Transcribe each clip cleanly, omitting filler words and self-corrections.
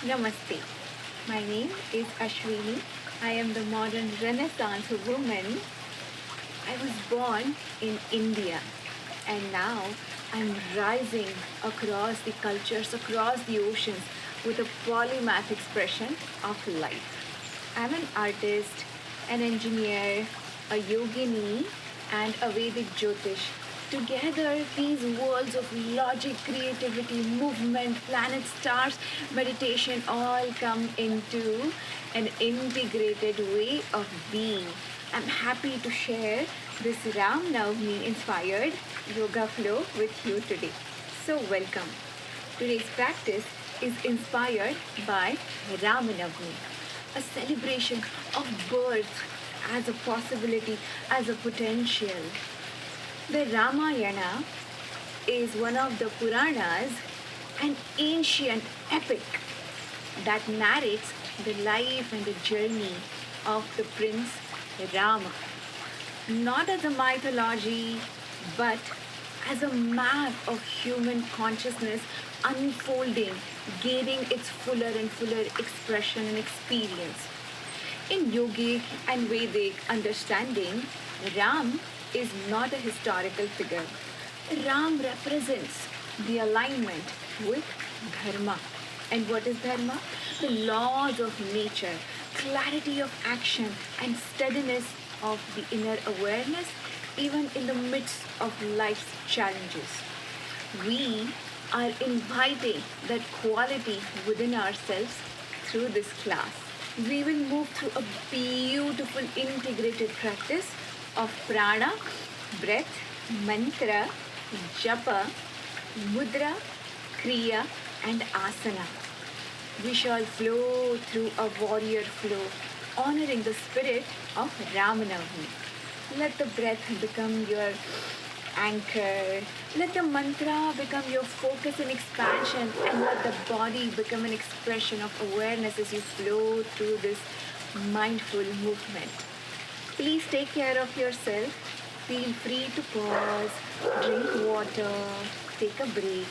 Namaste. My name is Ashwini. I am the modern Renaissance woman. I was born in India and now I'm rising across the cultures, across the oceans with a polymath expression of life. I'm an artist, an engineer, a yogini, and a Vedic Jyotish. Together, these worlds of logic, creativity, movement, planets, stars, meditation all come into an integrated way of being. I'm happy to share this Ram Navami inspired yoga flow with you today. So, welcome. Today's practice is inspired by Ram Navami, a celebration of birth as a possibility, as a potential. The Ramayana is one of the Puranas, an ancient epic that narrates the life and the journey of the prince Rama, not as a mythology, but as a map of human consciousness unfolding, gaining its fuller and fuller expression and experience. In yogic and Vedic understanding, Ram is not a historical figure. Ram represents the alignment with dharma. And what is dharma? The laws of nature, clarity of action, and steadiness of the inner awareness, even in the midst of life's challenges. We are inviting that quality within ourselves through this class. We will move through a beautiful integrated practice of prana, breath, mantra, japa, mudra, kriya, and asana. We shall flow through a warrior flow, honoring the spirit of Ramanavami. Let the breath become your anchor. Let the mantra become your focus and expansion, and let the body become an expression of awareness as you flow through this mindful movement. Please take care of yourself. Feel free to pause, drink water, take a break.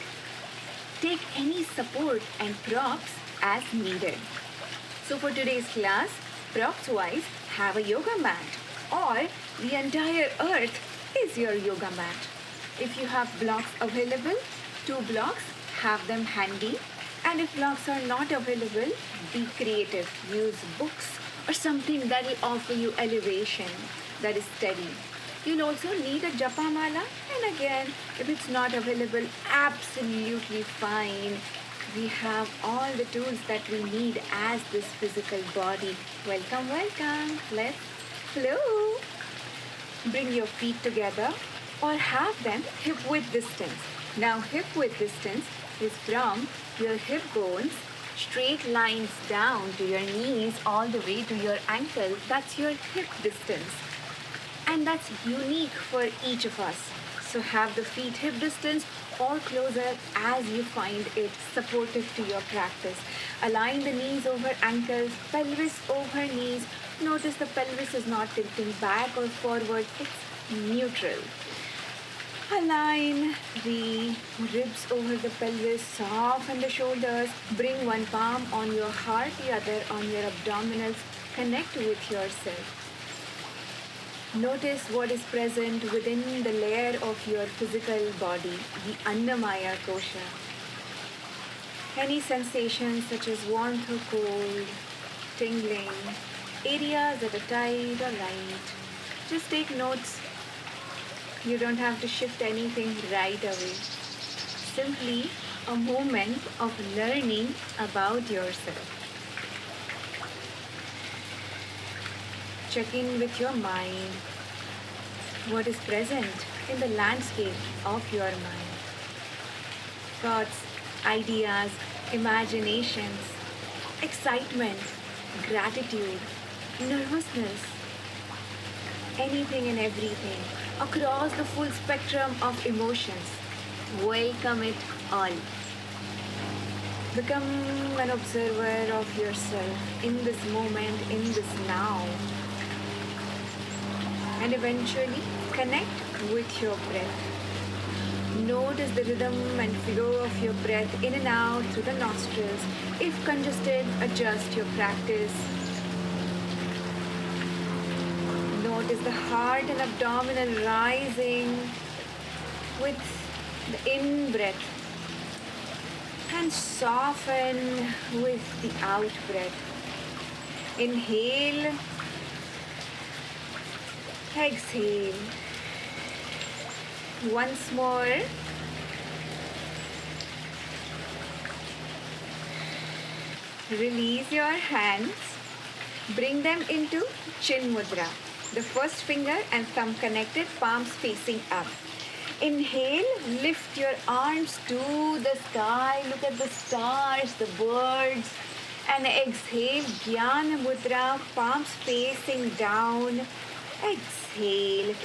Take any support and props as needed. So for today's class, props wise, have a yoga mat, or the entire earth is your yoga mat. If you have blocks available, 2 blocks, have them handy. And if blocks are not available, be creative. Use books or something that will offer you elevation, that is steady. You'll also need a japa mala, and again, if it's not available, absolutely fine. We have all the tools that we need as this physical body. Welcome, welcome. Let's flow. Bring your feet together or have them hip width distance. Now, hip width distance is from your hip bones, straight lines down to your knees all the way to your ankle. That's your hip distance. And that's unique for each of us. So have the feet hip distance or closer as you find it supportive to your practice. Align the knees over ankles, pelvis over knees. Notice the pelvis is not tilting back or forward, it's neutral. Align the ribs over the pelvis, soften the shoulders. Bring one palm on your heart, the other on your abdominals. Connect with yourself. Notice what is present within the layer of your physical body, the Annamaya kosha. Any sensations such as warmth or cold, tingling, areas that are tight or light. Just take notes. You don't have to shift anything right away. Simply a moment of learning about yourself. Check in with your mind. What is present in the landscape of your mind? Thoughts, ideas, imaginations, excitement, gratitude, nervousness, anything and everything across the full spectrum of emotions. Welcome it all. Become an observer of yourself in this moment, in this now. And eventually connect with your breath. Notice the rhythm and flow of your breath in and out through the nostrils. If congested, adjust your practice. Notice the heart and abdominal rising with the in-breath and soften with the out-breath. Inhale, exhale. Once more. Release your hands. Bring them into Chin Mudra. The first finger and thumb connected, palms facing up. Inhale, lift your arms to the sky. Look at the stars, the birds. And exhale, Jnana Mudra, palms facing down. Exhale.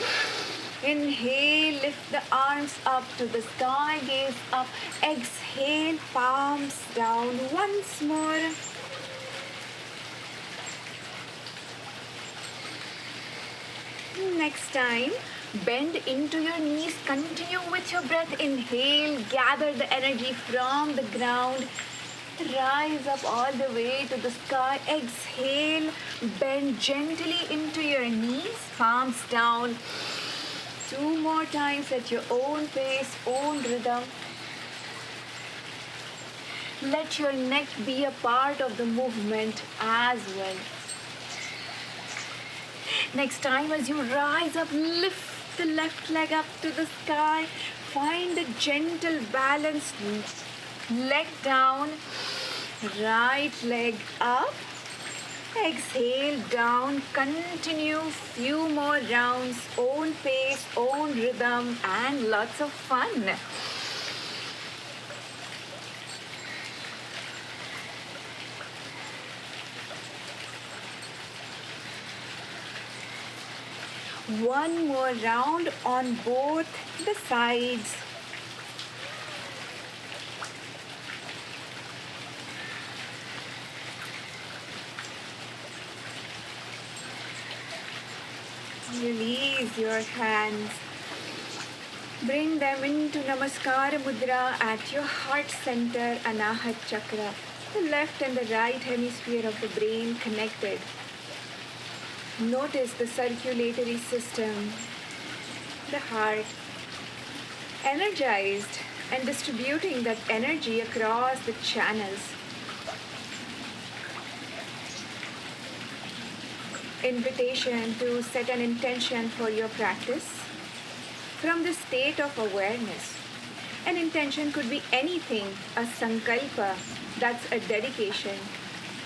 Inhale, lift the arms up to the sky, gaze up. Exhale, palms down. Once more. Next time, bend into your knees. Continue with your breath. Inhale, gather the energy from the ground. Rise up all the way to the sky. Exhale, bend gently into your knees. Palms down. 2 more times at your own pace, own rhythm. Let your neck be a part of the movement as well. Next time, as you rise up, lift the left leg up to the sky. Find a gentle balance. Leg down, right leg up. Exhale, down. Continue few more rounds. Own pace, own rhythm, and lots of fun. One more round on both the sides. Release your hands. Bring them into Namaskara Mudra at your heart center, Anahat Chakra. The left and the right hemisphere of the brain connected. Notice the circulatory system, the heart, energized and distributing that energy across the channels. Invitation to set an intention for your practice from the state of awareness. An intention could be anything, a sankalpa, that's a dedication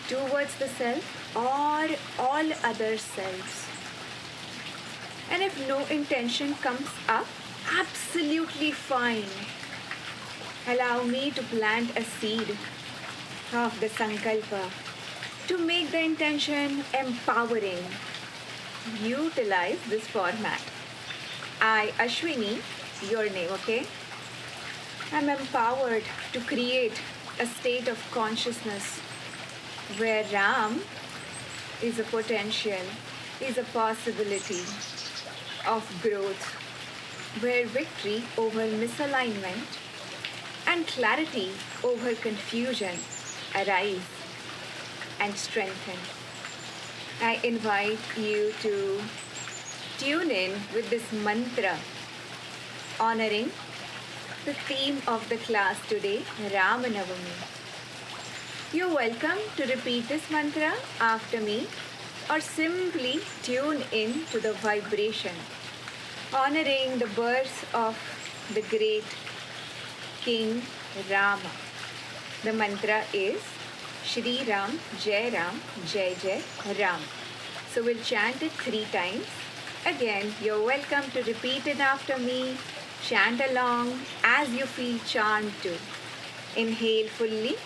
towards the self or all other selves. And if no intention comes up, absolutely fine. Allow me to plant a seed of the sankalpa to make the intention empowering. Utilize this format. I, Ashwini, your name, okay? I'm empowered to create a state of consciousness where Ram is a potential, is a possibility of growth, where victory over misalignment and clarity over confusion arise and strengthen. I invite you to tune in with this mantra, honoring the theme of the class today, Ramanavami. You're welcome to repeat this mantra after me or simply tune in to the vibration, honoring the birth of the great King Rama. The mantra is Shri Ram, Jai Ram, Jai Jai Ram. So we'll chant it 3 times. Again, you're welcome to repeat it after me. Chant along as you feel charmed to. Inhale fully.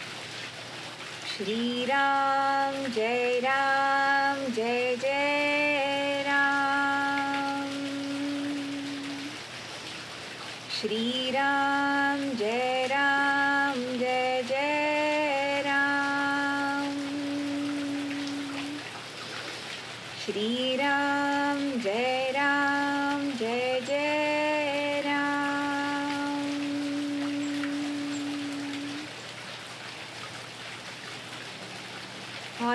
Shri Ram, Jai Ram, Jai Jai Ram. Shri Ram, Jai Ram, Jai Jai Ram. Shri Ram, Jai Ram, Jai Jai Ram.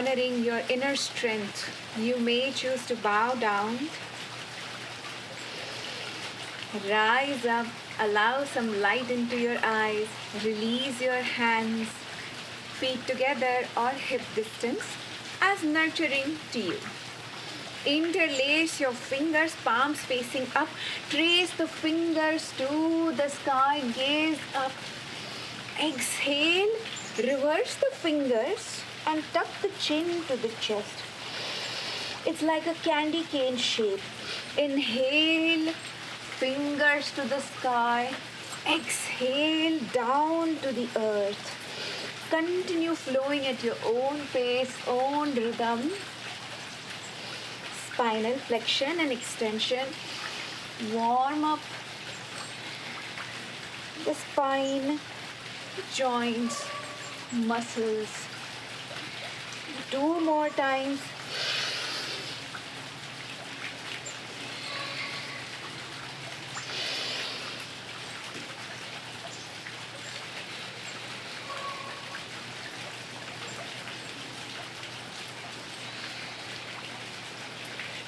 honoring your inner strength, you may choose to bow down. Rise up, allow some light into your eyes, release your hands, feet together or hip distance as nurturing to you. Interlace your fingers, palms facing up, trace the fingers to the sky, gaze up. Exhale, reverse the fingers and tuck the chin to the chest. It's like a candy cane shape. Inhale, fingers to the sky. Exhale, down to the earth. Continue flowing at your own pace, own rhythm. Spinal flexion and extension. Warm up the spine, joints, muscles. 2 more times.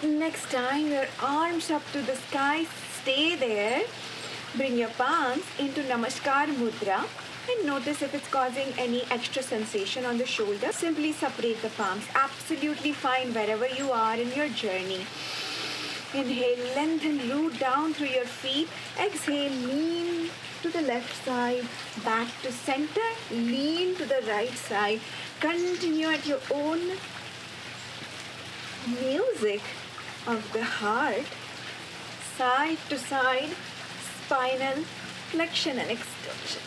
Next time, your arms up to the sky, stay there. Bring your palms into Namaskar Mudra and notice if it's causing any extra sensation on the shoulder. Simply separate the palms. Absolutely fine wherever you are in your journey. Inhale, lengthen, root down through your feet. Exhale, lean to the left side, back to center, lean to the right side. Continue at your own music of the heart, side to side, spinal flexion and extension.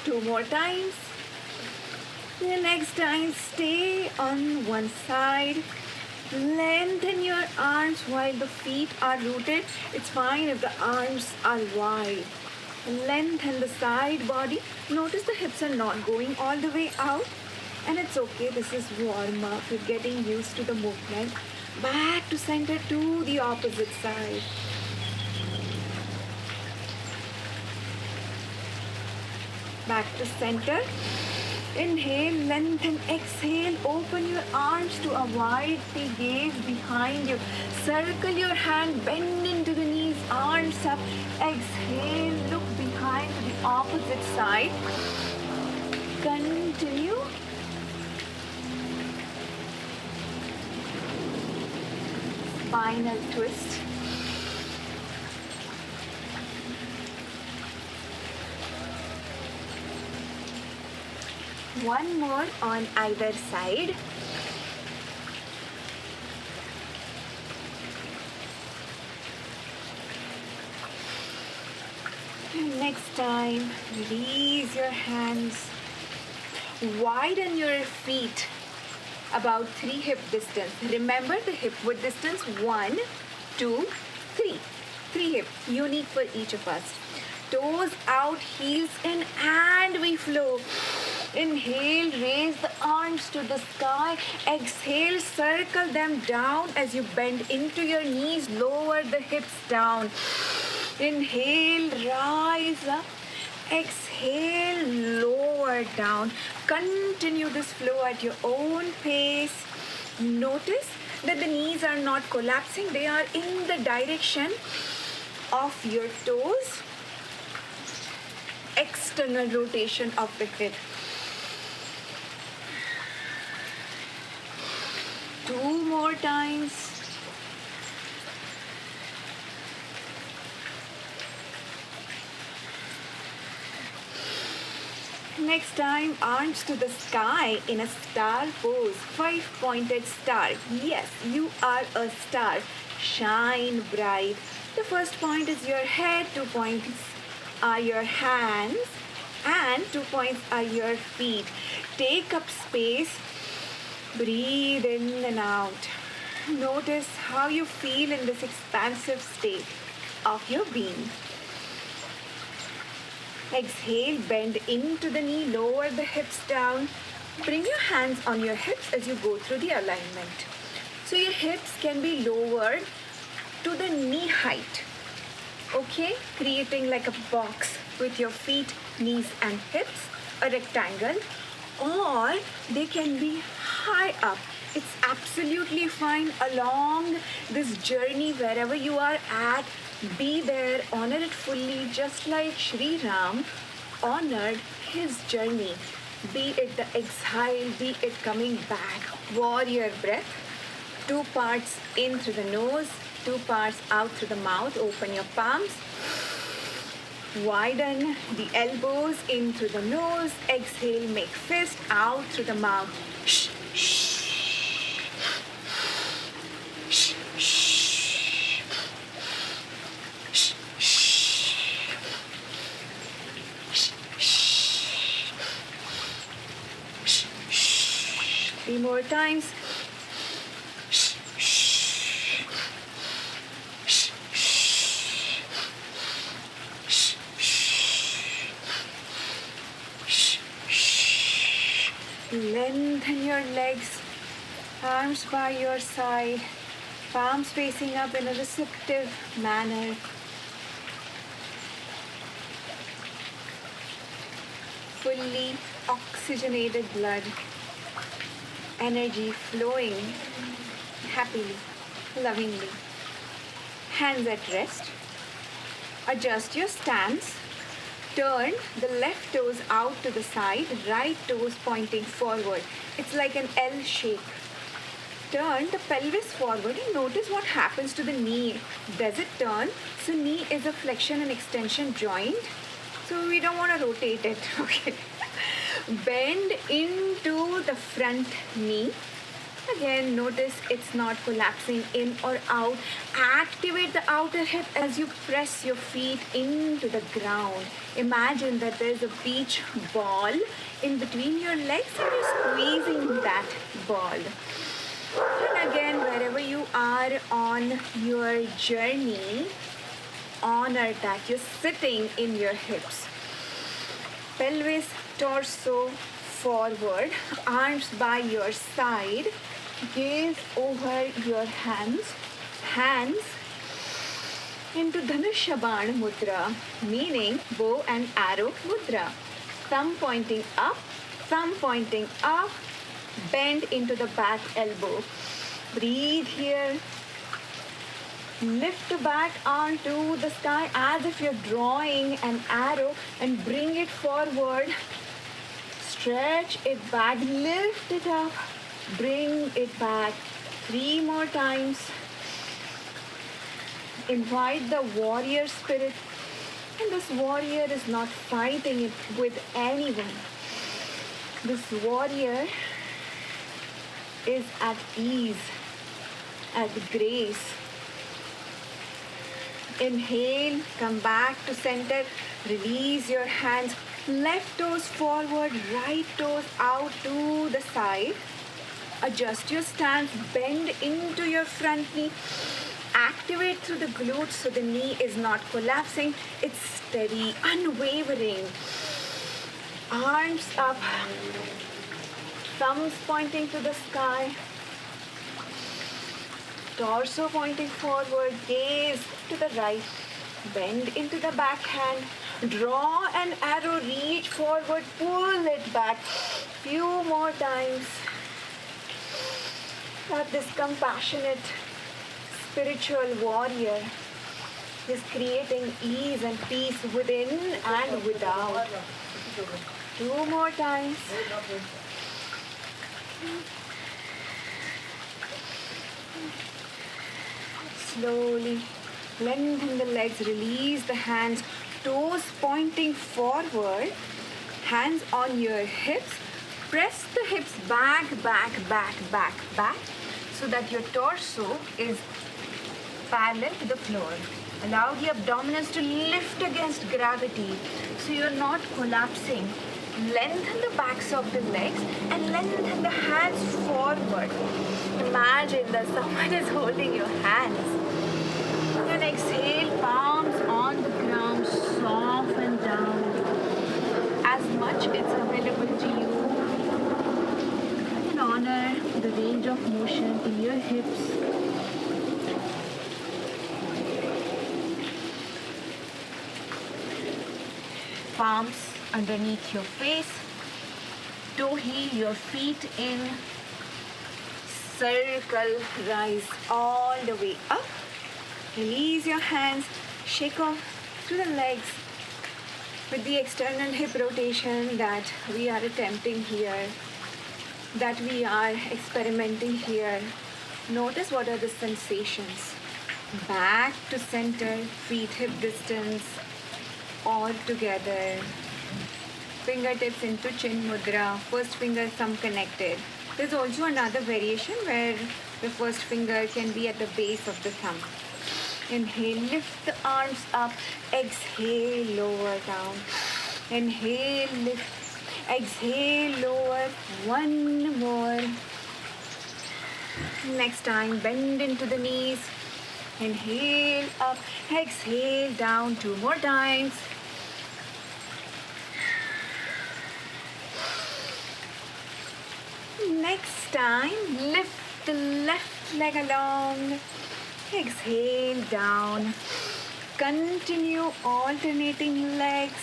Two more times. The next time, stay on one side. Lengthen your arms while the feet are rooted. It's fine if the arms are wide. Lengthen the side body. Notice the hips are not going all the way out. And it's okay, this is warm up. You're getting used to the movement. Back to center to the opposite side. Back to center. Inhale, lengthen, exhale, open your arms to a wide T, gaze behind you. Circle your hand, bend into the knees, arms up. Exhale, look behind to the opposite side. Continue. Spinal twist. One more on either side. And next time, release your hands. Widen your feet about 3 hip distance. Remember the hip width distance, 1, 2, 3. 3 hip, unique for each of us. Toes out, heels in, and we flow. Inhale, raise the arms to the sky. Exhale, circle them down as you bend into your knees. Lower the hips down. Inhale, rise up. Exhale, lower down. Continue this flow at your own pace. Notice that the knees are not collapsing. They are in the direction of your toes. External rotation of the head. 2 more times. Next time, arms to the sky in a star pose. 5-pointed star. Yes, you are a star. Shine bright. The first point is your head, 2 points are your hands, and 2 points are your feet. Take up space. Breathe in and out. Notice how you feel in this expansive state of your being. Exhale, bend into the knee, lower the hips down. Bring your hands on your hips as you go through the alignment. So your hips can be lowered to the knee height. Okay, creating like a box with your feet, knees and hips, a rectangle, or they can be high up. It's absolutely fine along this journey wherever you are at. Be there, honor it fully, just like Sri Ram honored his journey. Be it the exhale, be it coming back. Warrior breath. 2 parts in through the nose, 2 parts out through the mouth. Open your palms. Widen the elbows in through the nose. Exhale, make fist out through the mouth. Shh, shh. Shh, shh. Shh, shh. Shh, shh. Shh, shh. 3 more times. Lengthen your legs, arms by your side, palms facing up in a receptive manner. Fully oxygenated blood, energy flowing happily, lovingly. Hands at rest. Adjust your stance. Turn the left toes out to the side, right toes pointing forward. It's like an L shape. Turn the pelvis forward and notice what happens to the knee. Does it turn? So knee is a flexion and extension joint. So we don't want to rotate it. Okay. Bend into the front knee. Again, notice it's not collapsing in or out. Activate the outer hip as you press your feet into the ground. Imagine that there's a beach ball in between your legs and you're squeezing that ball. And again, wherever you are on your journey, honor that you're sitting in your hips. Pelvis, torso forward, arms by your side. Gaze over your hands. Hands into Dhanusha Bana Mudra, meaning bow and arrow mudra. Thumb pointing up, bend into the back elbow. Breathe here. Lift the back arm to the sky as if you're drawing an arrow and bring it forward. Stretch it back, lift it up, bring it back. 3 more times. Invite the warrior spirit. And this warrior is not fighting it with anyone. This warrior is at ease, at grace. Inhale, come back to center, release your hands. Left toes forward, right toes out to the side. Adjust your stance, bend into your front knee. Activate through the glutes so the knee is not collapsing. It's steady, unwavering. Arms up, thumbs pointing to the sky. Torso pointing forward, gaze to the right. Bend into the back hand. Draw an arrow, reach forward, pull it back. Few more times. That this compassionate spiritual warrior is creating ease and peace within and without. 2 more times. Slowly lengthen the legs, release the hands, toes pointing forward, hands on your hips. Press the hips back, so that your torso is parallel to the floor. Allow the abdominals to lift against gravity so you're not collapsing. Lengthen the backs of the legs and lengthen the hands forward. Imagine that someone is holding your hands. And exhale, palms on the ground, soften down. As much it's available to you. And honor the range of motion in your hips. palms underneath your face. Toe heel your feet in. Circle, rise all the way up. Release your hands, shake off through the legs with the external hip rotation that we are attempting here, that we are experimenting here. Notice what are the sensations. Back to center, feet hip distance, all together. Fingertips into chin mudra, first finger thumb connected. There's also another variation where the first finger can be at the base of the thumb. Inhale, lift the arms up. Exhale, lower down. Inhale, lift. Exhale, lower. One more. Next time, bend into the knees. Inhale, up. Exhale, down. Two more times. Next time, lift the left leg along. Exhale, down. Continue alternating legs.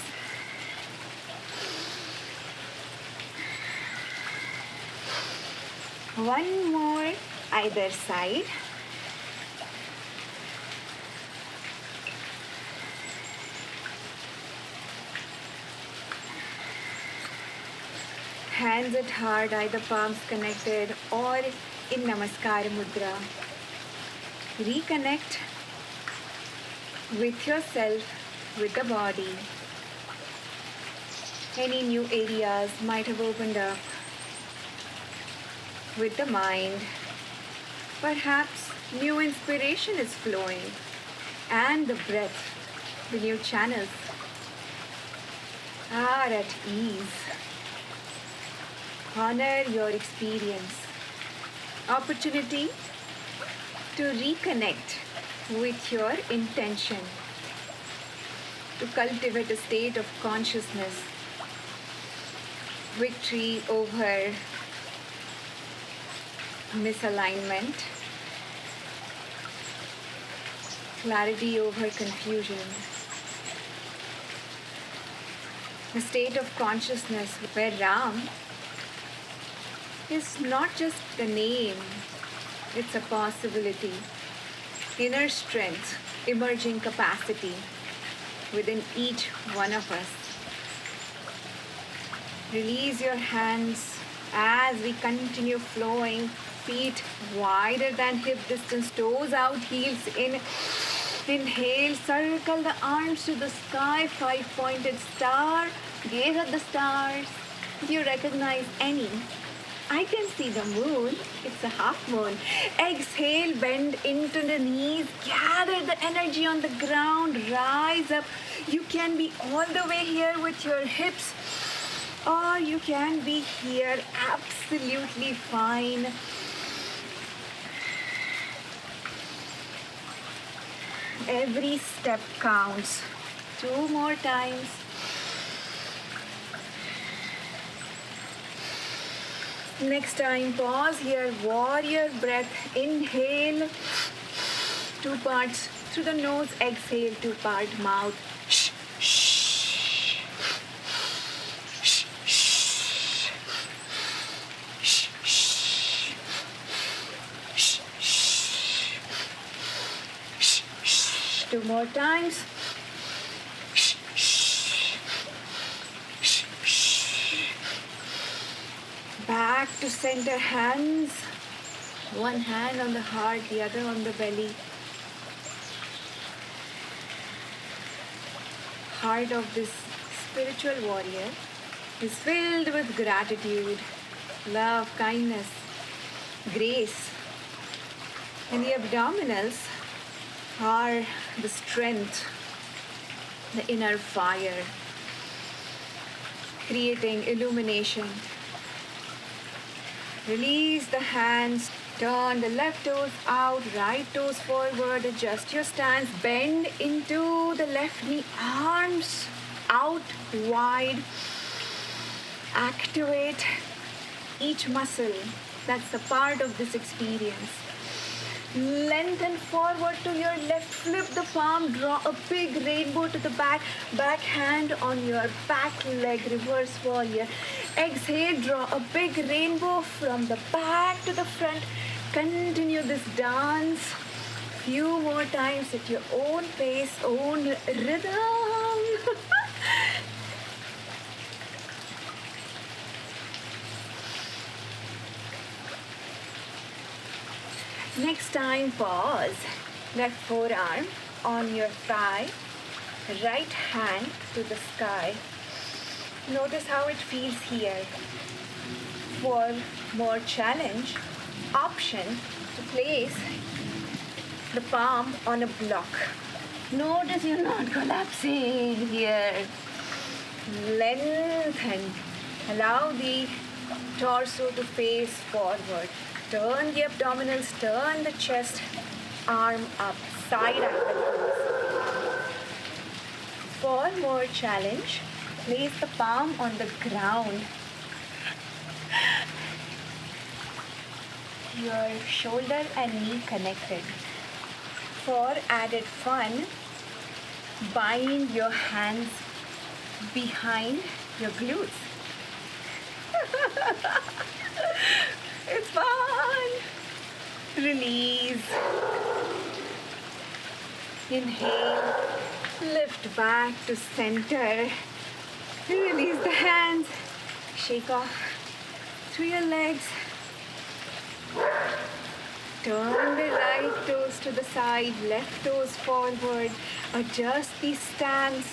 One more, either side. Hands at heart, either palms connected or in Namaskar Mudra. Reconnect with yourself, with the body. Any new areas might have opened up with the mind. Perhaps new inspiration is flowing, and the breath, the new channels are at ease. Honor your experience. Opportunity to reconnect with your intention, to cultivate a state of consciousness, victory over misalignment, clarity over confusion. A state of consciousness where Ram is not just the name, it's a possibility, inner strength, emerging capacity within each one of us. Release your hands as we continue flowing, feet wider than hip distance, toes out, heels in. Inhale, circle the arms to the sky, 5-pointed star. Gaze at the stars. Do you recognize any? I can see the moon. It's a half moon. Exhale, bend into the knees. Gather the energy on the ground. Rise up. You can be all the way here with your hips, or you can be here absolutely fine. Every step counts. 2 more times. Next time, pause here, warrior breath. Inhale, 2 parts through the nose. Exhale, 2-part mouth. Shh, shh. Shh, shh. Shh, shh. Shh, shh. Shh, shh. 2 more times. Shh, shh. Shh, shh. Back to center, hands. One hand on the heart, the other on the belly. Heart of this spiritual warrior is filled with gratitude, love, kindness, grace. And the abdominals are the strength, the inner fire, creating illumination. Release the hands, turn the left toes out, right toes forward, adjust your stance, bend into the left knee, arms out wide. Activate each muscle that's a part of this experience. Lengthen forward to your left. Flip the palm. Draw a big rainbow to the back. Back hand on your back leg. Reverse warrior. Exhale. Draw a big rainbow from the back to the front. Continue this dance. Few more times at your own pace, own rhythm. Next time, pause. Left forearm on your thigh, right hand to the sky. Notice how it feels here. For more challenge, option to place the palm on a block. Notice you're not collapsing here. Lengthen. Allow the torso to face forward. Turn the abdominals, turn the chest, arm up, side angle pose. For more challenge, place the palm on the ground. Your shoulder and knee connected. For added fun, bind your hands behind your glutes. It's fun. Release. Inhale. Lift back to center. Release the hands. Shake off through your legs. Turn the right toes to the side, left toes forward. Adjust the stance.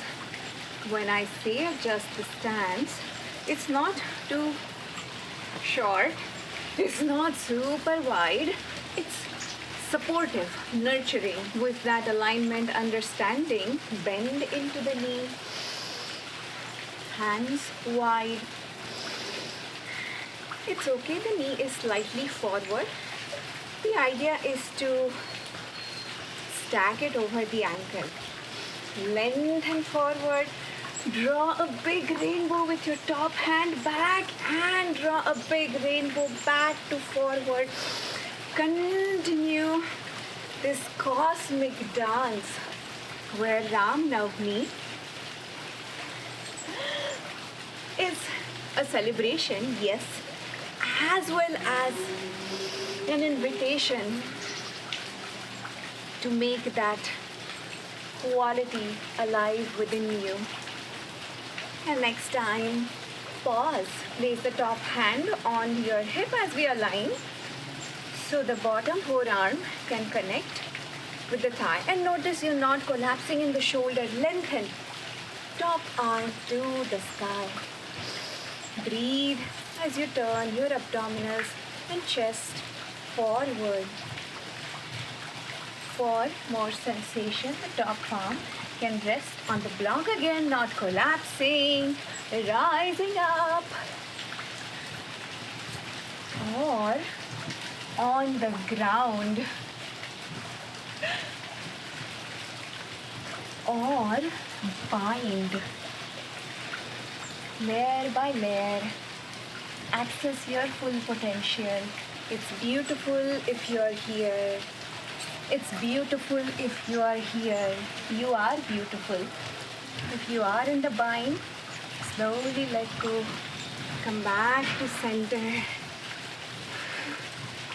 When I say adjust the stance, it's not too short. It's not super wide. It's supportive, nurturing with that alignment, understanding. Bend into the knee. Hands wide. It's okay, the knee is slightly forward. The idea is to stack it over the ankle. Lengthen forward. Draw a big rainbow with your top hand back and draw a big rainbow back to forward. Continue this cosmic dance where Ram Navami is a celebration, yes, as well as an invitation to make that quality alive within you. And next time, pause. Place the top hand on your hip as we align, so the bottom forearm can connect with the thigh. And notice you're not collapsing in the shoulder. Lengthen. Top arm to the sky. Breathe as you turn your abdominals and chest forward. For more sensation, the top palm can rest on the block again, not collapsing, rising up, or on the ground, or bind. Layer by layer, access your full potential. It's beautiful if you're here. It's beautiful if you are here. You are beautiful. If you are in the bind, slowly let go. Come back to center.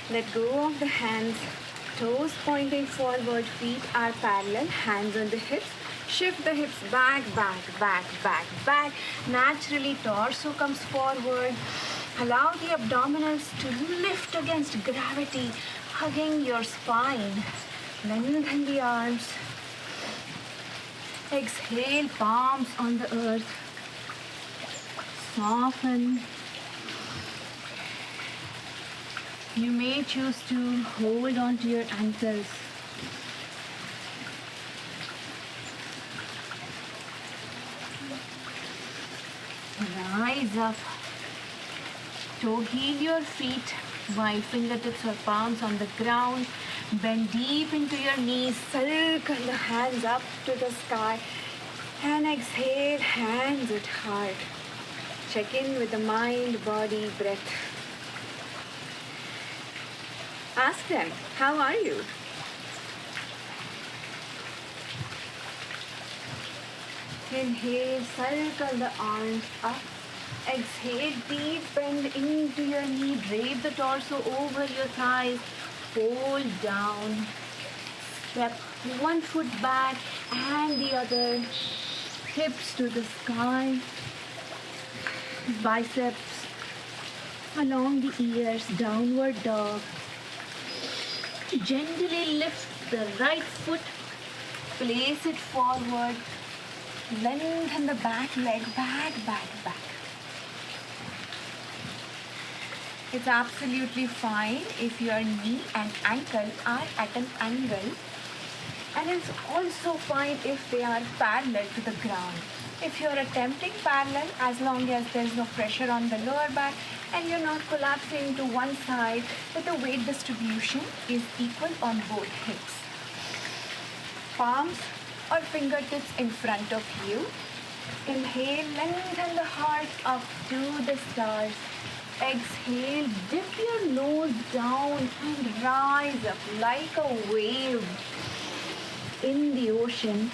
Let go of the hands. Toes pointing forward, feet are parallel, hands on the hips. Shift the hips back, back, back, back, back. Naturally, torso comes forward. Allow the abdominals to lift against gravity, hugging your spine. Lengthen the arms. Exhale, palms on the earth. Soften. You may choose to hold on to your ankles. Rise up. Toe heel your feet. Wide fingertips or palms on the ground. Bend deep into your knees. Circle the hands up to the sky. And exhale, hands at heart. Check in with the mind, body, breath. Ask them, how are you? Inhale, circle the arms up. Exhale, deep bend into your knee. Drape the torso over your thighs. Fold down. Step one foot back and the other. Hips to the sky. Biceps along the ears. Downward dog. Gently lift the right foot. Place it forward. Lengthen the back leg, back. It's absolutely fine if your knee and ankle are at an angle, and it's also fine if they are parallel to the ground. If you're attempting parallel, as long as there's no pressure on the lower back and you're not collapsing to one side, but the weight distribution is equal on both hips. Palms or fingertips in front of you. Inhale, lengthen the heart up to the stars. Exhale, dip your nose down and rise up like a wave in the ocean.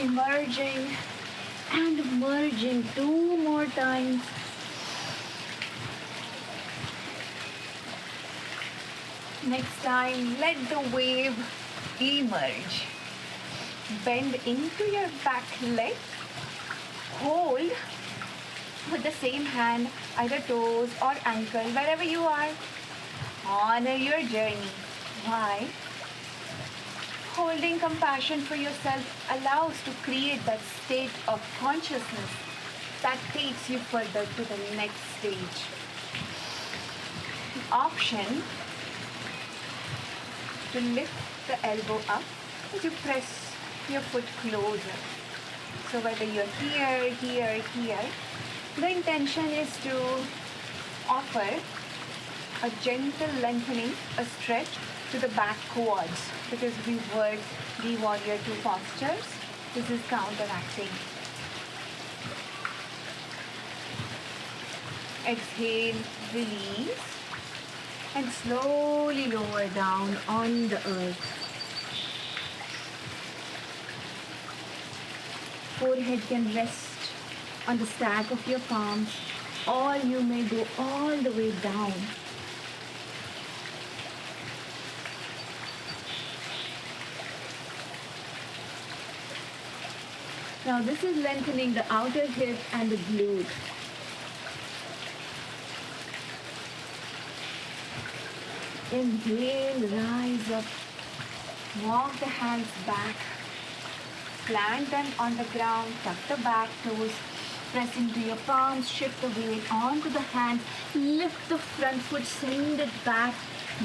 Emerging and merging 2 more times. Next time, let the wave emerge. Bend into your back leg. Hold with the same hand, either toes or ankle, wherever you are. Honor your journey. Why? Holding compassion for yourself allows to create that state of consciousness that takes you further to the next stage. Option to lift the elbow up as you press your foot closer. So whether you're here, the intention is to offer a gentle lengthening, a stretch to the back quads, because we work the warrior 2 postures. This is counteracting. Exhale, release, and slowly lower down on the earth. Forehead can rest on the stack of your palms, or you may go all the way down. Now this is lengthening the outer hip and the glute. Inhale, rise up. Walk the hands back. Plant them on the ground, tuck the back toes, press into your palms, shift the weight onto the hands, lift the front foot, send it back,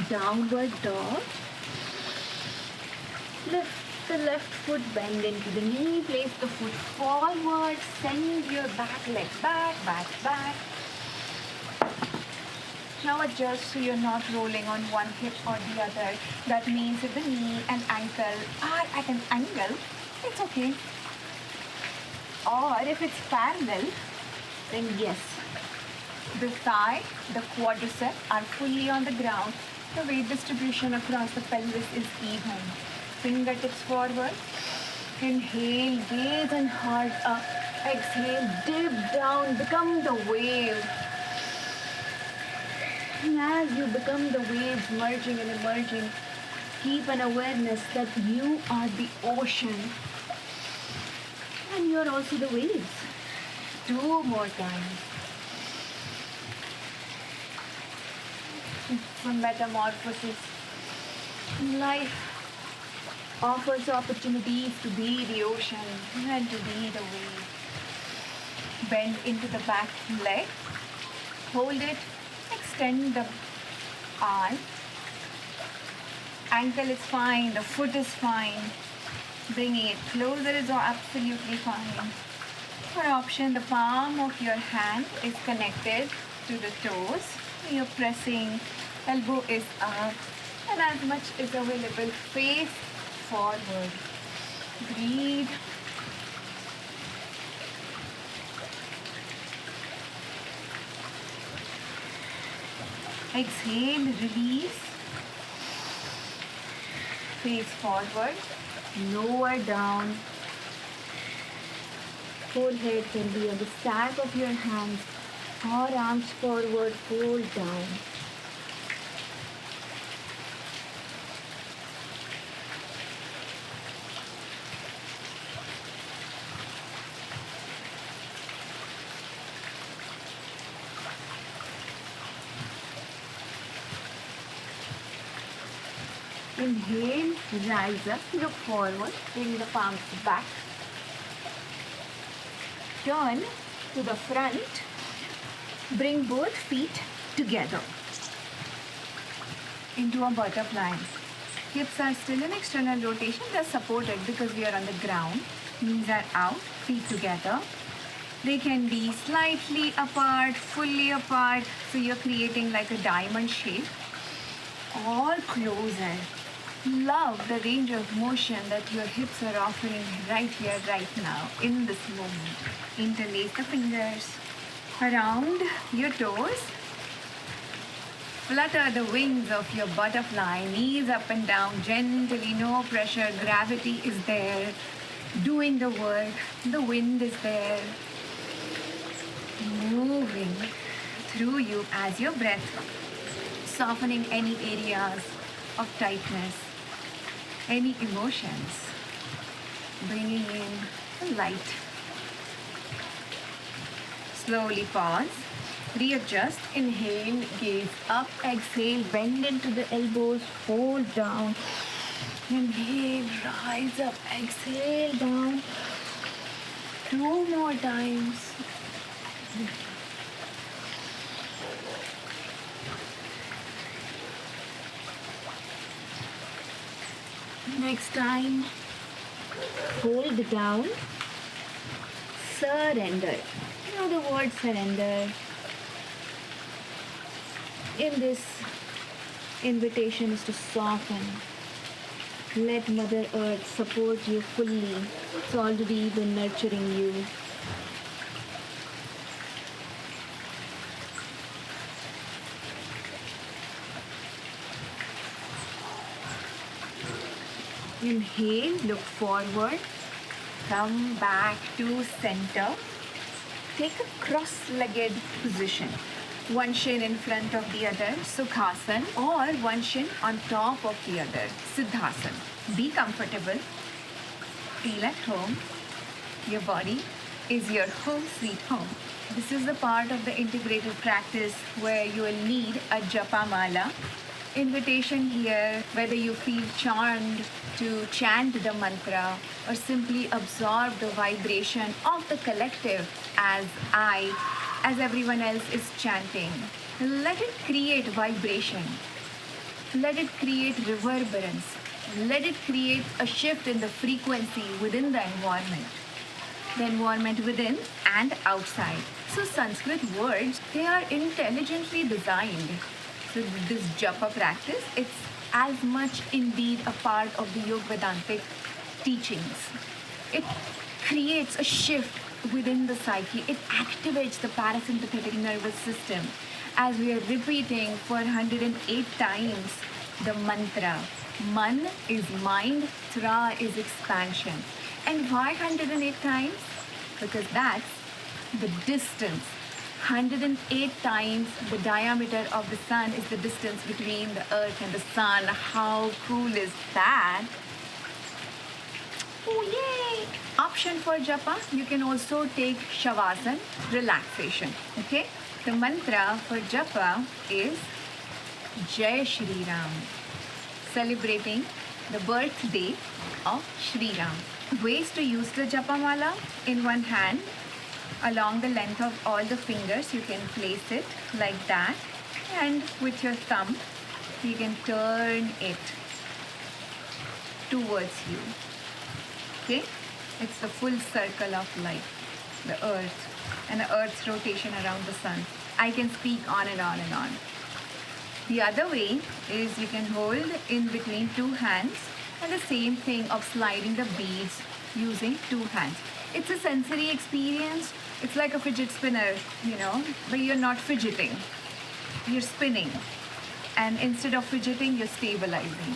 downward dog. Lift the left foot, bend into the knee, place the foot forward, send your back leg back. Now adjust so you're not rolling on one hip or the other. That means if the knee and ankle are at an angle, it's okay. Or if it's parallel, then yes, the thigh, the quadricep are fully on the ground. The weight distribution across the pelvis is even. Fingertips forward. Inhale, gaze and heart up. Exhale, dip down, become the wave. And as you become the waves, merging and emerging, keep an awareness that you are the ocean. And you're also the waves. 2 more times. It's a metamorphosis. Life offers opportunities to be the ocean and to be the wave. Bend into the back leg. Hold it. Extend the arm. Ankle is fine. The foot is fine. Bringing it closer is absolutely fine. For option, the palm of your hand is connected to the toes. You're pressing, elbow is up, and as much is available, face forward. Breathe. Exhale, release. face forward, lower down. Forehead can be on the stack of your hands or arms forward, fold down. Inhale, rise up, look forward, bring the palms back. Turn to the front, bring both feet together into a butterfly. Hips are still in external rotation, they're supported because we are on the ground. Knees are out, feet together. They can be slightly apart, fully apart, so you're creating like a diamond shape, or closer. Love the range of motion that your hips are offering right here, right now, in this moment. Interlace the fingers around your toes. Flutter the wings of your butterfly, knees up and down, gently, no pressure. Gravity is there, doing the work. The wind is there, moving through you as your breath, softening any areas of tightness, any emotions, bringing in the light. Slowly pause, readjust, inhale, gaze up, exhale, bend into the elbows, fold down, inhale, rise up, exhale, down. 2 more times. Next time, hold down, surrender. You know the word surrender. In this invitation is to soften. Let Mother Earth support you fully. It's already been nurturing you. Inhale, look forward, come back to center. Take a cross-legged position. One shin in front of the other, Sukhasana, or one shin on top of the other, Siddhasana. Be comfortable. Feel at home. Your body is your home sweet home. This is the part of the integrated practice where you will need a japa mala. Invitation here, whether you feel charmed to chant the mantra or simply absorb the vibration of the collective as everyone else is chanting. Let it create vibration. Let it create reverberance. Let it create a shift in the frequency within the environment within and outside. So Sanskrit words, they are intelligently designed. So this japa practice, it's as much indeed a part of the Yoga Vedantic teachings. It creates a shift within the psyche. It activates the parasympathetic nervous system. As we are repeating for 108 times the mantra. Man is mind, tra is expansion. And why 108 times? Because that's the distance. 108 times the diameter of the sun is the distance between the earth and the sun. How cool is that? Oh yay! Option for japa, you can also take shavasana, relaxation. Okay? The mantra for japa is Jai Shri Ram, celebrating the birthday of Shri Ram. Ways to use the japa mala: in one hand, along the length of all the fingers, you can place it like that, and with your thumb, you can turn it towards you. Okay? It's the full circle of life, the earth, and the earth's rotation around the sun. I can speak on and on and on. The other way is you can hold in between two hands, and the same thing of sliding the beads using two hands. It's a sensory experience. It's like a fidget spinner, but you're not fidgeting. You're spinning. And instead of fidgeting, you're stabilizing.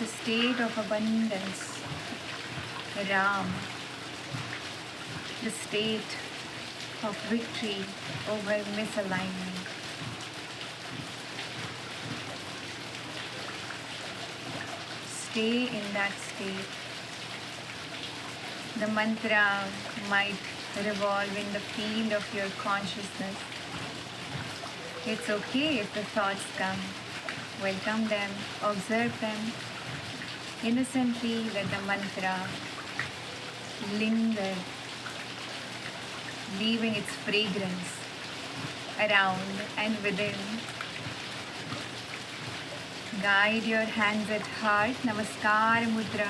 the state of abundance, Ram, the state of victory over misalignment. Stay in that state. The mantra might revolve in the field of your consciousness. It's okay if the thoughts come. Welcome them, observe them. Innocently let the mantra linger, leaving its fragrance around and within. Guide your hands at heart, Namaskar Mudra.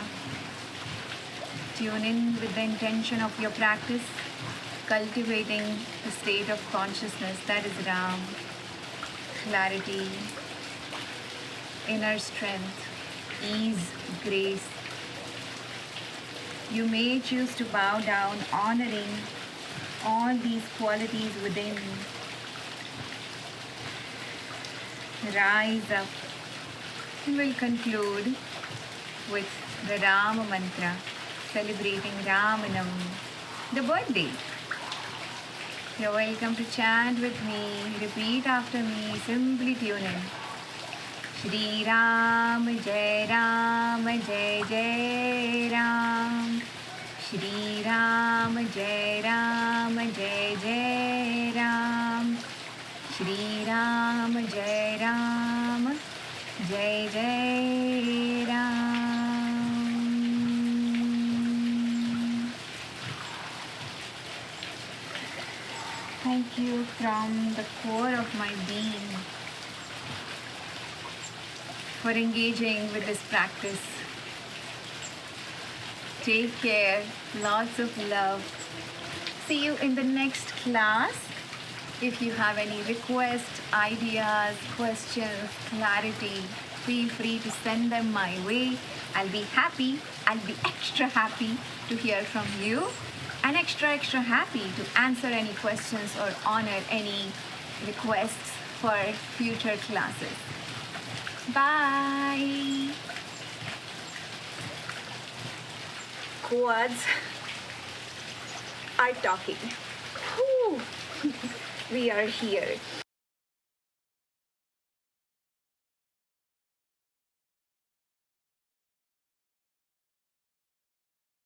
Tune in with the intention of your practice, cultivating the state of consciousness that is Ram, clarity, inner strength, ease, grace. You may choose to bow down, honoring all these qualities within. Rise up. We will conclude with the Rama mantra, celebrating Ramanam, the birthday. You're welcome to chant with me. Repeat after me. Simply tune in. Shri Ram, Jai Ram, Jai Jai Ram. Shri Ram, Jai Ram, Jai Jai Ram. Shri Ram, Jai Ram, Jai Jai Ram. Thank you from the core of my being for engaging with this practice. Take care. Lots of love. See you in the next class. If you have any requests, ideas, questions, clarity, feel free to send them my way. I'll be extra happy to hear from you, and extra happy to answer any questions or honor any requests for future classes. Bye. Quads are talking. Whew. We are here.